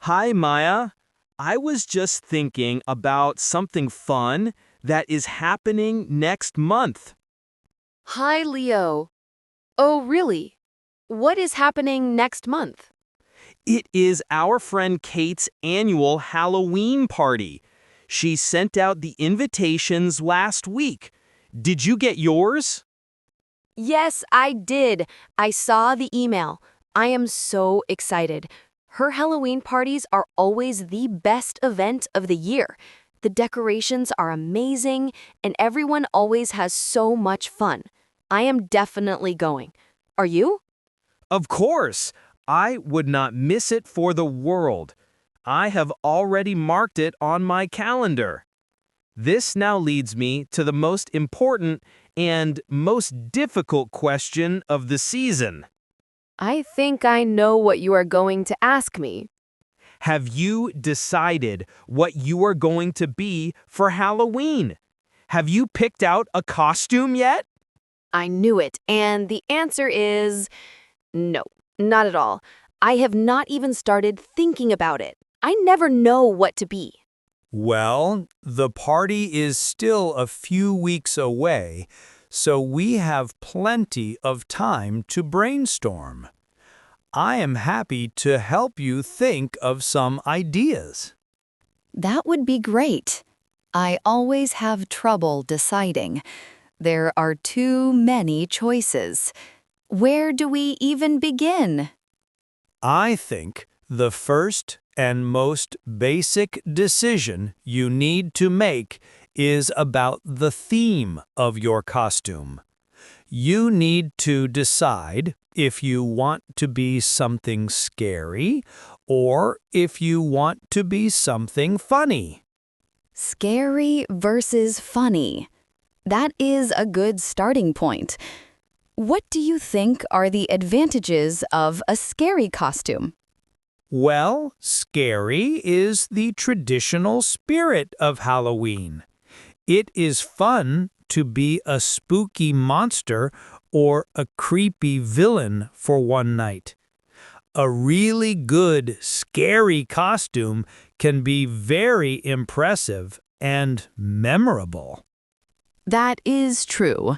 Hi, Maya. I was just thinking about something fun that is happening next month. Hi, Leo. Oh, really? What is happening next month? It is our friend Kate's annual Halloween party. She sent out the invitations last week. Did you get yours? Yes, I did. I saw the email. I am so excited. Her Halloween parties are always the best event of the year. The decorations are amazing, and everyone always has so much fun. I am definitely going. Are you? Of course. I would not miss it for the world. I have already marked it on my calendar. This now leads me to the most important and most difficult question of the season. I think I know what you are going to ask me. Have you decided what you are going to be for Halloween? Have you picked out a costume yet? I knew it, and the answer is no, not at all. I have not even started thinking about it. I never know what to be. Well, the party is still a few weeks away, so we have plenty of time to brainstorm. I am happy to help you think of some ideas. That would be great. I always have trouble deciding. There are too many choices. Where do we even begin? I think the first and most basic decision you need to make is about the theme of your costume. You need to decide if you want to be something scary or if you want to be something funny. Scary versus funny. That is a good starting point. What do you think are the advantages of a scary costume? Well, scary is the traditional spirit of Halloween. It is fun to be a spooky monster or a creepy villain for one night. A really good, scary costume can be very impressive and memorable. That is true.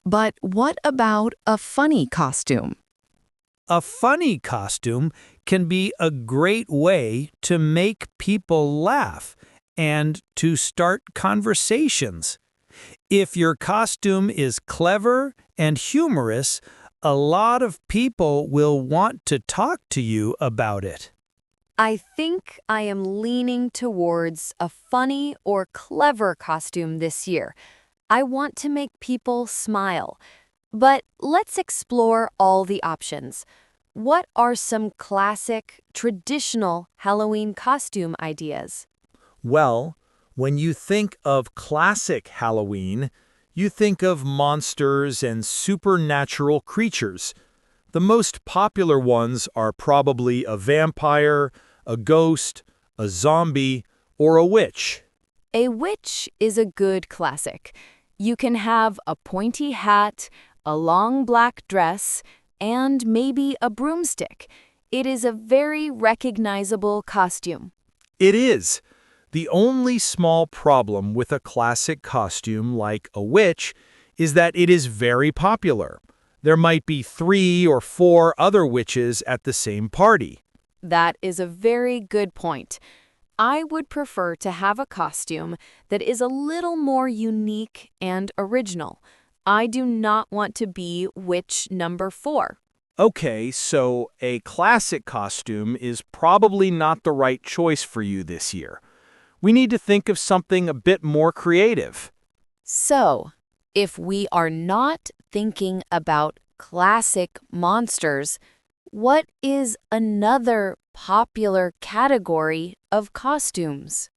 But what about a funny costume? A funny costume can be a great way to make people laugh and to start conversations. If your costume is clever and humorous, a lot of people will want to talk to you about it. I think I am leaning towards a funny or clever costume this year. I want to make people smile. But let's explore all the options. What are some classic, traditional Halloween costume ideas? Well, when you think of classic Halloween, you think of monsters and supernatural creatures. The most popular ones are probably a vampire, a ghost, a zombie, or a witch. A witch is a good classic. You can have a pointy hat, a long black dress, and maybe a broomstick. It is a very recognizable costume. It is. The only small problem with a classic costume like a witch is that it is very popular. There might be 3 or 4 other witches at the same party. That is a very good point. I would prefer to have a costume that is a little more unique and original. I do not want to be witch number 4. Okay, so a classic costume is probably not the right choice for you this year. We need to think of something a bit more creative. So, if we are not thinking about classic monsters, what is another popular category of costumes?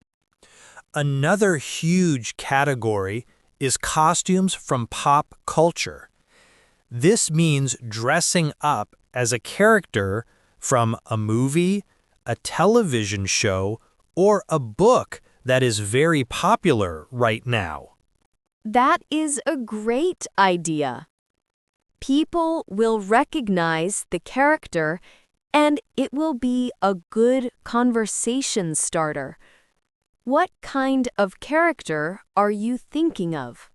Another huge category is costumes from pop culture. This means dressing up as a character from a movie, a television show, or a book that is very popular right now. That is a great idea. People will recognize the character And it will be a good conversation starter. What kind of character are you thinking of?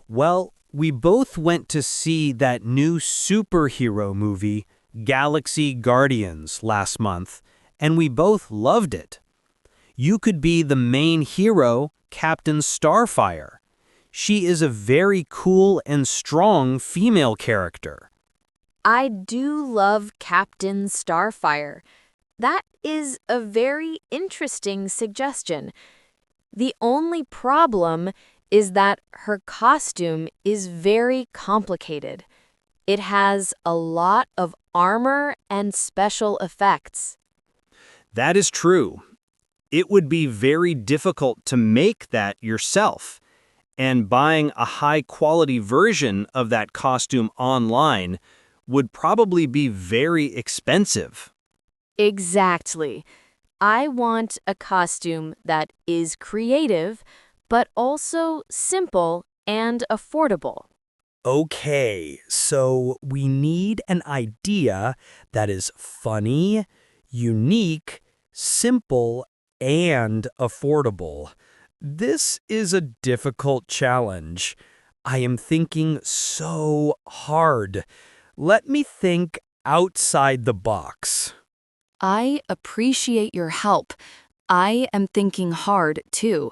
Well, we both went to see that new superhero movie, Galaxy Guardians, last month, and we both loved it. You could be the main hero, Captain Starfire. She is a very cool and strong female character. I do love Captain Starfire. That is a very interesting suggestion. The only problem is that her costume is very complicated. It has a lot of armor and special effects. That is true. It would be very difficult to make that yourself, and buying a high-quality version of that costume online would probably be very expensive. Exactly. I want a costume that is creative, but also simple and affordable. Okay, so we need an idea that is funny, unique, simple, and affordable. This is a difficult challenge. I am thinking so hard. Let me think outside the box. I appreciate your help. I am thinking hard, too.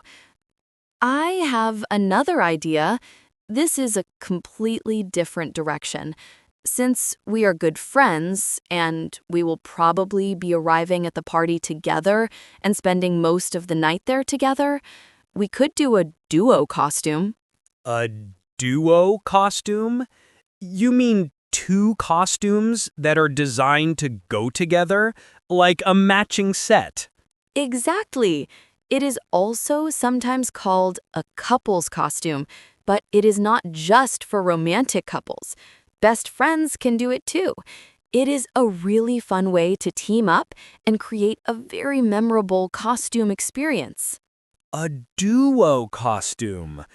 I have another idea. This is a completely different direction. Since we are good friends, and we will probably be arriving at the party together and spending most of the night there together, we could do a duo costume. A duo costume? You mean two costumes that are designed to go together, like a matching set? Exactly. It is also sometimes called a couple's costume, but it is not just for romantic couples. Best friends can do it too. It is a really fun way to team up and create a very memorable costume experience. A duo costume.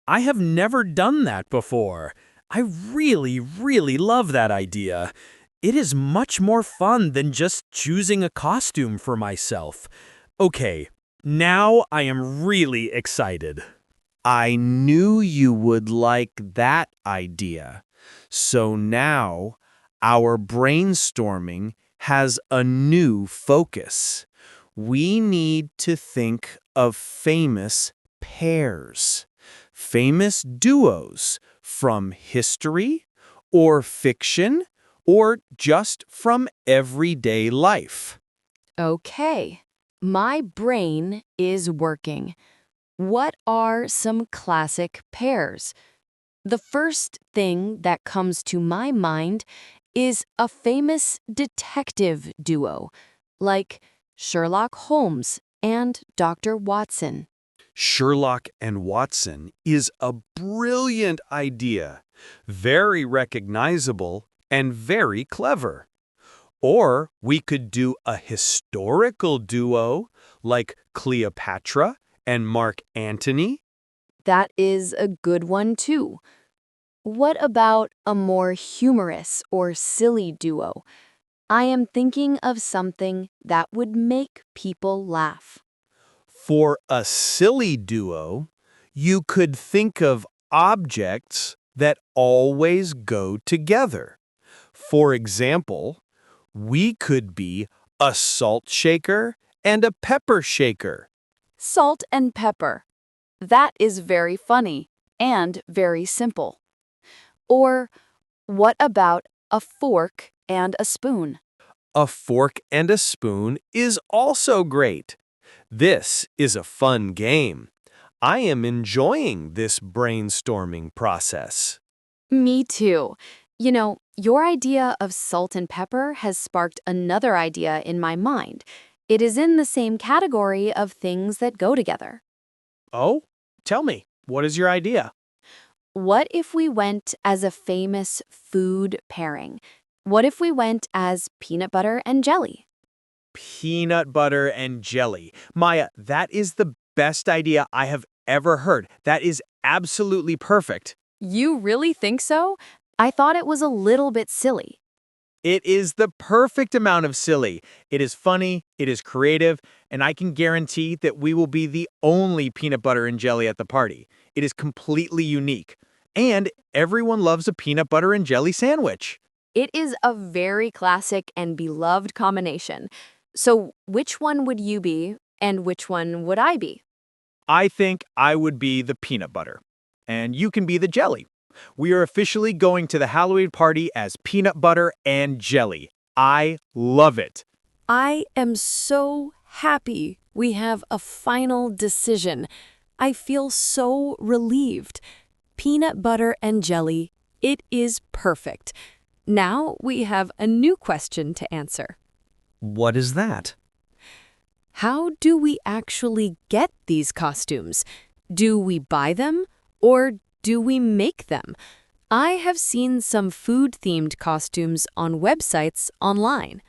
I have never done that before. I really love that idea. It is much more fun than just choosing a costume for myself. Okay, now I am really excited. I knew you would like that idea. So now our brainstorming has a new focus. We need to think of famous pairs, famous duos from history or fiction or just from everyday life. Okay, my brain is working. What are some classic pairs? The first thing that comes to my mind is a famous detective duo, like Sherlock Holmes and Dr. Watson. Sherlock and Watson is a brilliant idea, very recognizable and very clever. Or we could do a historical duo like Cleopatra and Mark Antony. That is a good one, too. What about a more humorous or silly duo? I am thinking of something that would make people laugh. For a silly duo, you could think of objects that always go together. For example, we could be a salt shaker and a pepper shaker. Salt and pepper. That is very funny and very simple. Or what about a fork and a spoon? A fork and a spoon is also great. This is a fun game. I am enjoying this brainstorming process. Me too. You know, your idea of salt and pepper has sparked another idea in my mind. It is in the same category of things that go together. Oh, tell me, what is your idea? What if we went as a famous food pairing? What if we went as peanut butter and jelly? Peanut butter and jelly. Maya, that is the best idea I have ever heard. That is absolutely perfect. You really think so? I thought it was a little bit silly. It is the perfect amount of silly. It is funny, it is creative, and I can guarantee that we will be the only peanut butter and jelly at the party. It is completely unique. And everyone loves a peanut butter and jelly sandwich. It is a very classic and beloved combination. So, which one would you be and which one would I be? I think I would be the peanut butter, and you can be the jelly. We are officially going to the Halloween party as peanut butter and jelly. I love it. I am so happy we have a final decision. I feel so relieved. Peanut butter and jelly, it is perfect. Now we have a new question to answer. What is that? How do we actually get these costumes? Do we buy them or do we make them? I have seen some food-themed costumes on websites online.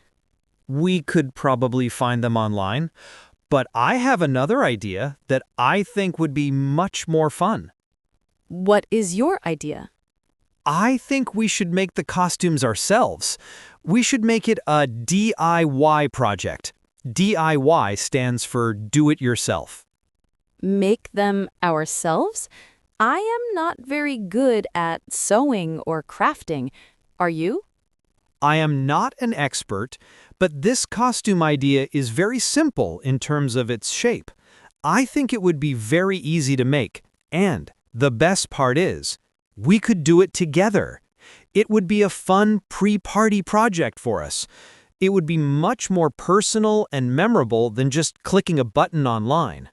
We could probably find them online, but I have another idea that I think would be much more fun. What is your idea? I think we should make the costumes ourselves. We should make it a DIY project. DIY stands for do it yourself. Make them ourselves? I am not very good at sewing or crafting. Are you? I am not an expert, but this costume idea is very simple in terms of its shape. I think it would be very easy to make, and the best part is, we could do it together. It would be a fun pre-party project for us. It would be much more personal and memorable than just clicking a button online.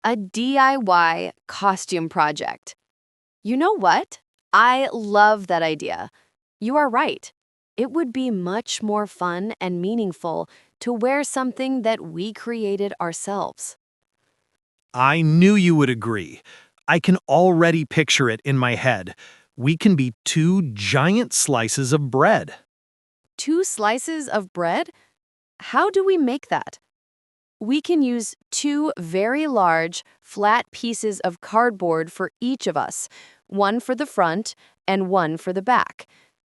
A DIY costume project. You know what? I love that idea. You are right. It would be much more fun and meaningful to wear something that we created ourselves. I knew you would agree. I can already picture it in my head. We can be two giant slices of bread. 2 slices of bread? How do we make that? We can use 2 very large, flat pieces of cardboard for each of us, one for the front and one for the back.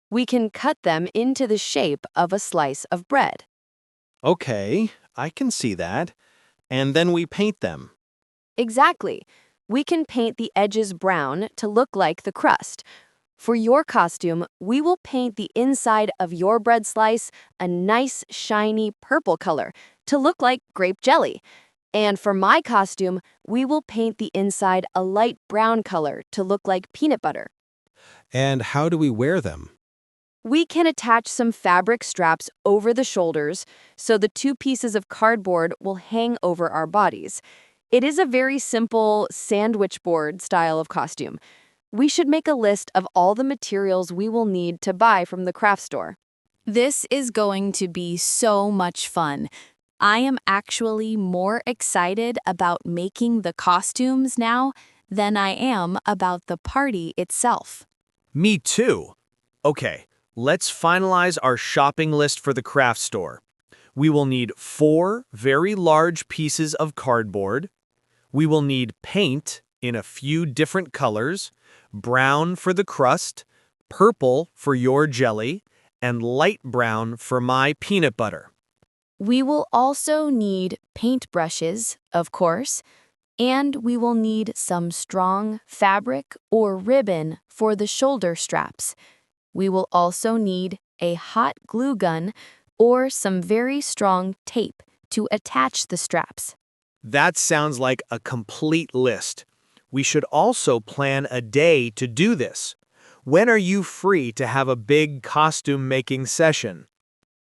We can cut them into the shape of a slice of bread. Okay, I can see that. And then we paint them. Exactly. We can paint the edges brown to look like the crust. For your costume, we will paint the inside of your bread slice a nice, shiny purple color to look like grape jelly. And for my costume, we will paint the inside a light brown color to look like peanut butter. And how do we wear them? We can attach some fabric straps over the shoulders so the 2 pieces of cardboard will hang over our bodies. It is a very simple sandwich board style of costume. We should make a list of all the materials we will need to buy from the craft store. This is going to be so much fun. I am actually more excited about making the costumes now than I am about the party itself. Me too. Okay, let's finalize our shopping list for the craft store. We will need 4 very large pieces of cardboard. We will need paint in a few different colors, brown for the crust, purple for your jelly, and light brown for my peanut butter. We will also need paintbrushes, of course, and we will need some strong fabric or ribbon for the shoulder straps. We will also need a hot glue gun or some very strong tape to attach the straps. That sounds like a complete list. We should also plan a day to do this. When are you free to have a big costume-making session?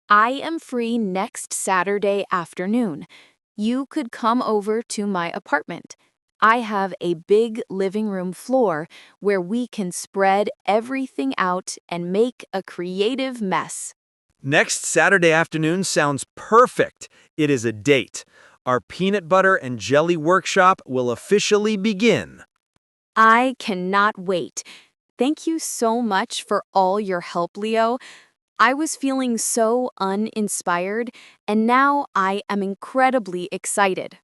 I am free next Saturday afternoon. You could come over to my apartment. I have a big living room floor where we can spread everything out and make a creative mess. Next Saturday afternoon sounds perfect. It is a date. Our peanut butter and jelly workshop will officially begin. I cannot wait. Thank you so much for all your help, Leo. I was feeling so uninspired, and now I am incredibly excited.